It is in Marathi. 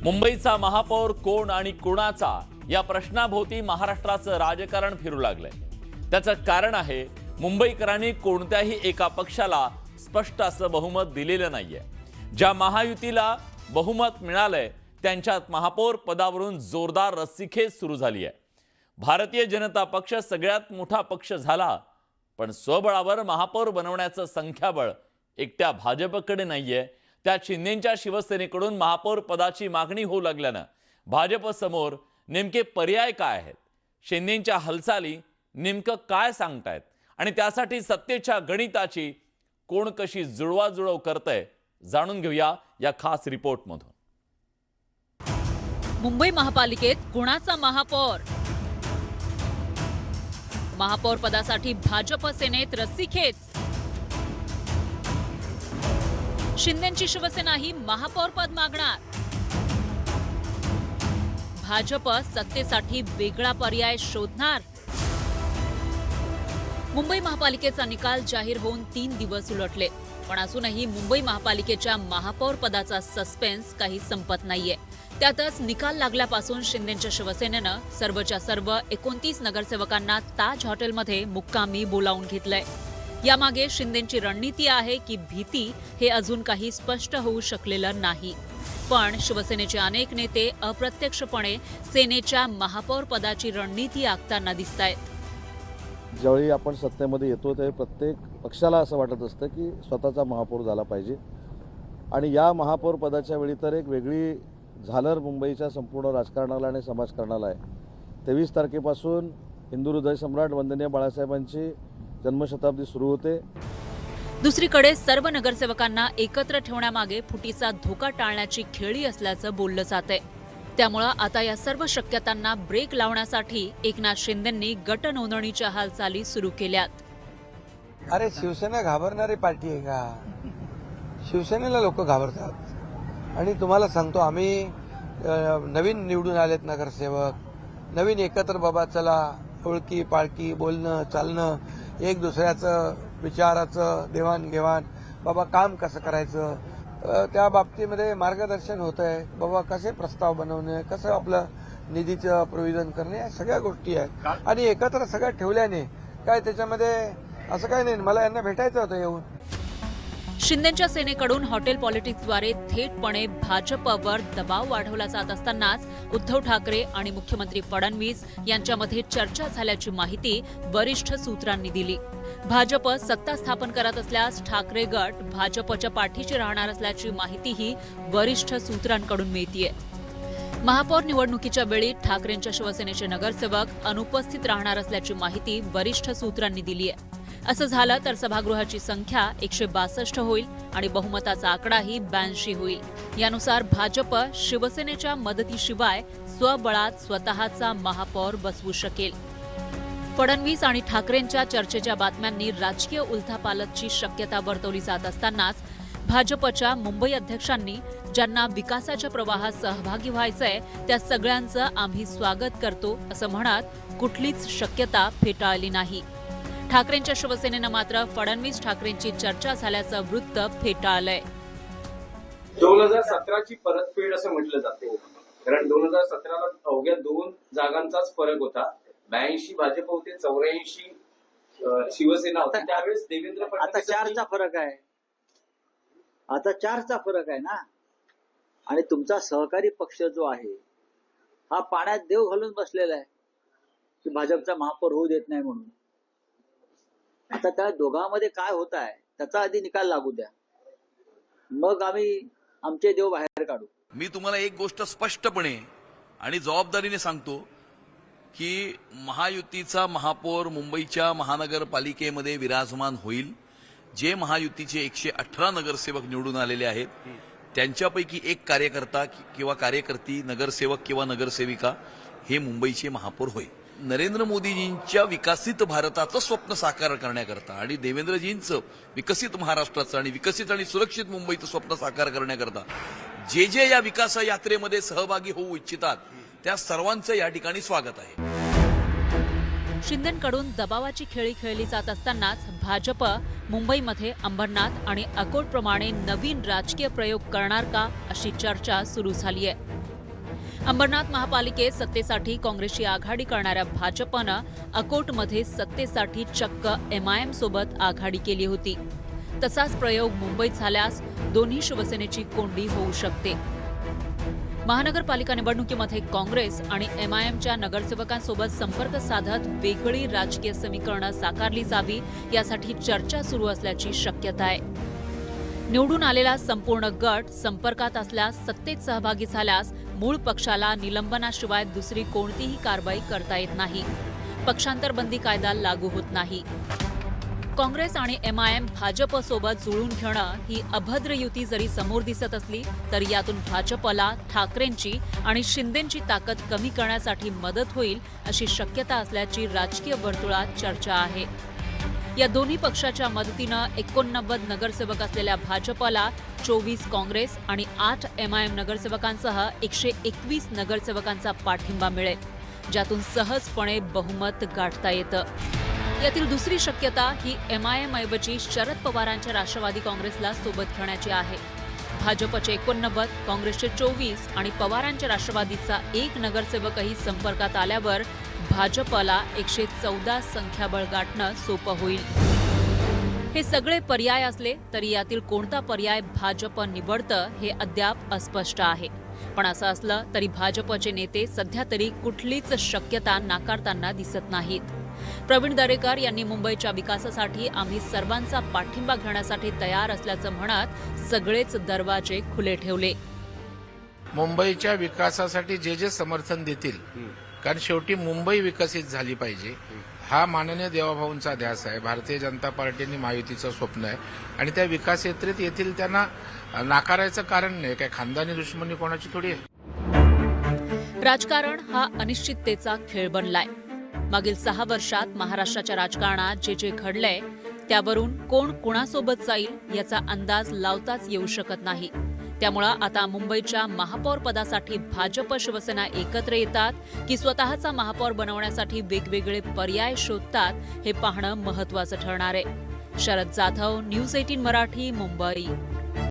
मुंबईचा महापौर कोण आणि कोणाचा या प्रश्नाभोवती महाराष्ट्राचं राजकारण फिरू लागलंय। त्याचं कारण आहे मुंबईकरांनी कोणत्याही एका पक्षाला स्पष्ट असं बहुमत दिलेलं नाहीये। ज्या महायुतीला बहुमत मिळालंय त्यांच्यात महापौर पदावरून जोरदार रस्सीखेच सुरू झाली आहे। भारतीय जनता पक्ष सगळ्यात मोठा पक्ष झाला, पण स्वबळावर महापौर बनवण्याचं संख्याबळ एकट्या भाजपकडे नाहीये। त्या शिंदेंच्या शिवसेनेकडून महापौर पदाची मागणी होऊ लागल्यानं भाजप समोर नेमके पर्याय काय आहेत, शिंदेंच्या हालचाली नेमकं काय सांगतायत आणि त्यासाठी सत्तेच्या गणिताची कोण कशी जुळवाजुळव करतंय जाणून घेऊया या खास रिपोर्टमधून। मुंबई महापालिकेत कुणाचा महापौर? महापौर पदासाठी भाजप सेनेत रस्सीखेच। शिंदेंची शिवसेना ही महापौर पद मागणार। भाजप सत्तेसाठी वेगळा पर्याय शोधणार। मुंबई महापालिकेचा निकाल जाहीर होऊन 3 दिवस उलटले, पण अजूनही मुंबई महापालिकेच्या महापौर पदाचा सस्पेन्स काही संपत नाहीये। त्यातच निकाल लागल्यापासून शिंदेंच्या शिवसेनेनं सर्वच्या सर्व 29 नगरसेवकांना ताज हॉटेलमध्ये मुक्कामी बोलावून घेतलंय। यामागे शिंदेंची रणनीती आहे की भीती हे अजून काही स्पष्ट होऊ शकलेलं नाही, पण शिवसेनेचे अनेक नेते अप्रत्यक्षपणे सेनेच्या महापौर पदाची रणनीती आखताना दिसतायत। ज्यावेळी आपण सत्तेमध्ये येतो त्यावेळी प्रत्येक पक्षाला असं वाटत असतं की स्वतःचा महापौर झाला पाहिजे, आणि या महापौर पदाच्या वेळी तर एक वेगळी झालर मुंबईच्या संपूर्ण राजकारणाला आणि समाजकारणाला आहे। 23 तारखेपासून हिंदू हृदय सम्राट वंदनीय बाळासाहेबांची जन्मशताब्दी सुरू होते। दुसरीकडे सर्व नगरसेवकांना एकत्र ठेवण्यामागे फुटीचा धोका टाळण्याची खेळी असल्याचं बोललं जातंय। त्यामुळे आता या सर्व शक्यतांना ब्रेक लावण्यासाठी एकनाथ शिंदेंनी गट नोंदणीच्या हालचाली सुरू केल्यात। अरे शिवसेना घाबरणारी पार्टी आहे का? शिवसेनेला लोक घाबरतात। आणि तुम्हाला सांगतो, आम्ही नवीन निवडून आलेत नगरसेवक, नवीन एकत्र बाबा चला ओळखी पाळखी बोलणं चालणं, एक दुसऱ्याचं विचाराचं देवाणघेवाण, बाबा काम कसं करायचं त्या बाबतीमध्ये मार्गदर्शन होतं आहे। बाबा कसे प्रस्ताव बनवणे, कसं आपलं निधीचं प्रोव्हिजन करणे, या सगळ्या गोष्टी आहेत। आणि एकत्र सगळ्या ठेवल्याने काय त्याच्यामध्ये असं काही नाही। मला यांना भेटायचं होतं येऊन। शिंदेंच्या सेनेकडून हॉटेल पॉलिटिक्सद्वारे थेटपणे भाजपवर दबाव वाढवला जात असतानाच उद्धव ठाकरे आणि मुख्यमंत्री फडणवीस यांच्यामध्ये चर्चा झाल्याची माहिती वरिष्ठ सूत्रांनी दिली। भाजप सत्ता स्थापन करत असल्यास ठाकरे गट भाजपच्या पाठीशी राहणार असल्याची माहितीही वरिष्ठ सूत्रांकडून मिळतेय। महापौर निवडणुकीच्या वेळी ठाकरेंच्या शिवसेनेचे नगरसेवक अनुपस्थित राहणार असल्याची माहिती वरिष्ठ सूत्रांनी दिली आहे। असं झालं तर सभागृहाची संख्या 162 होईल आणि बहुमताचा आकडाही 82 होईल। यानुसार भाजप शिवसेनेच्या मदतीशिवाय स्वबळात स्वतःचा महापौर बसवू शकेल। फडणवीस आणि ठाकरेंच्या चर्चेच्या बातम्यांनी राजकीय उलथापालथची शक्यता वर्तवली जात असतानाच भाजपच्या मुंबई अध्यक्षांनी ज्यांना विकासाच्या प्रवाहात सहभागी व्हायचंय त्या सगळ्यांचं आम्ही स्वागत करतो असं म्हणत कुठलीच शक्यता फेटाळली नाही। ठाकरेंच्या शिवसेनेनं मात्र फडणवीस ठाकरेंची चर्चा झाल्याचं वृत्त फेटाळलंय। 2017ची परतफेड असं म्हटलं जाते, कारण 2017ला अवघ्या 2 जागांचाच फरक होता। 82 भाजप होते, 84 शिवसेना होती। त्यावेळेस देवेंद्र फडणवीस आता 4चा फरक आहे। आता 4चा फरक आहे ना। आणि तुमचा सहकारी पक्ष जो आहे हा पाण्यात देव घालून बसलेला आहे की भाजपचा महापौर होऊ देत नाही म्हणून। आता त्या दोघांमध्ये काय होत आहे त्याचा आधी निकाल लागू द्या, मग आम्ही आमचे देव बाहेर काढू। मी तुम्हाला एक गोष्ट स्पष्टपणे आणि जबाबदारीने सांगतो की महायुतीचा महापौर मुंबईच्या महानगरपालिकेमध्ये विराजमान होईल। जे महायुतीचे 118 नगरसेवक निवडून आलेले आहेत त्यांच्यापैकी एक कार्यकर्ता किंवा कार्यकर्ती, नगरसेवक किंवा नगरसेविका हे मुंबईचे महापौर होईल। नरेंद्र मोदीजींच्या विकसित भारताचं स्वप्न साकार करण्याकरता आणि देवेंद्रजींचं विकसित महाराष्ट्राचं आणि विकसित आणि सुरक्षित मुंबईचं स्वप्न साकार करण्याकरता जे या विकास यात्रेमध्ये सहभागी होऊ इच्छितात त्या सर्वांचं या ठिकाणी स्वागत आहे। शिंदेंकडून दबावाची खेळी खेळली जात असतानाच भाजप मुंबईमध्ये अंबरनाथ आणि अकोटप्रमाणे नवीन राजकीय प्रयोग करणार का अशी चर्चा सुरू झाली आहे. अंबरनाथ महापालिकेत सत्तेसाठी काँग्रेसची आघाडी करणाऱ्या भाजपनं अकोटमध्ये सत्तेसाठी चक्क MIM सोबत आघाडी केली होती. तसाच प्रयोग मुंबईत झाल्यास दोन्ही शिवसेनेची कोंडी होऊ शकते. महानगरपालिका निवडणुकीमध्ये काँग्रेस आणि MIMच्या नगरसेवकांसोबत संपर्क साधत वेगळी राजकीय समीकरणं साकारली जावी यासाठी चर्चा सुरू असल्याची शक्यता आहे. निवडून आलेला संपूर्ण गट संपर्कात असल्यास सत्तेत सहभागी झाल्यास मूळ पक्षाला निलंबनाशिवाय दुसरी कोणतीही कारवाई करता येत नाही. पक्षांतर बंदी कायदा लागू होत नाही. काँग्रेस आणि MIM भाजपसोबत जुळून घेणं ही अभद्र युती जरी समोर दिसत असली तरी यातून भाजपला ठाकरेंची आणि शिंदेंची ताकद कमी करण्यासाठी मदत होईल अशी शक्यता असल्याची राजकीय वर्तुळात चर्चा आहे. या दोन्ही पक्षाच्या मदतीनं 89 नगरसेवक असलेल्या भाजपला 24 काँग्रेस आणि 8 MIM नगरसेवकांसह 121 नगरसेवकांचा पाठिंबा मिळेल, ज्यातून सहजपणे बहुमत गाठता येतं. यातील दुसरी शक्यता ही MIM ऐवजी शरद पवारांच्या राष्ट्रवादी काँग्रेसला सोबत घेण्याची आहे. भाजपचे 89, काँग्रेसचे 24 आणि पवारांच्या राष्ट्रवादीचा 1 नगरसेवकही संपर्कात आल्यावर भाजपला 114 संख्याबळ गाठणं सोपं होईल. हे सगळे पर्याय असले तरी यातील कोणता पर्याय भाजप निवडतं हे अद्याप अस्पष्ट आहे. पण असं असलं तरी भाजपचे नेते सध्या तरी कुठलीच शक्यता नाकारताना दिसत नाहीत. प्रवीण दरेकर यांनी मुंबईच्या विकासासाठी आम्ही सर्वांचा पाठिंबा घेण्यासाठी तयार असल्याचं म्हणत सगळेच दरवाजे खुले ठेवले. मुंबईच्या विकासासाठी जे जे समर्थन देतील, कारण शेवटी मुंबई विकसित झाली पाहिजे हा माननीय देवाभाऊंचा ध्यास आहे. भारतीय जनता पार्टीने महायुतीचं स्वप्न आहे आणि त्या विकास यात्रेत येथील त्यांना नाकारायचं कारण नाही. काय खानदानी दुश्मनी कोणाची थोडी आहे. राजकारण हा अनिश्चिततेचा खेळ बनलाय. मागील 6 वर्षात महाराष्ट्राच्या राजकारणात जे जे घडलंय त्यावरून कोण कुणासोबत जाईल याचा अंदाज लावताच येऊ शकत नाही. त्यामुळं आता मुंबईच्या महापौर पदासाठी भाजप शिवसेना एकत्र येतात की स्वतःचा महापौर बनवण्यासाठी वेगवेगळे पर्याय शोधतात हे पाहणं महत्त्वाचं ठरणार आहे. शरद जाधव, न्यूज 18 मराठी, मुंबई.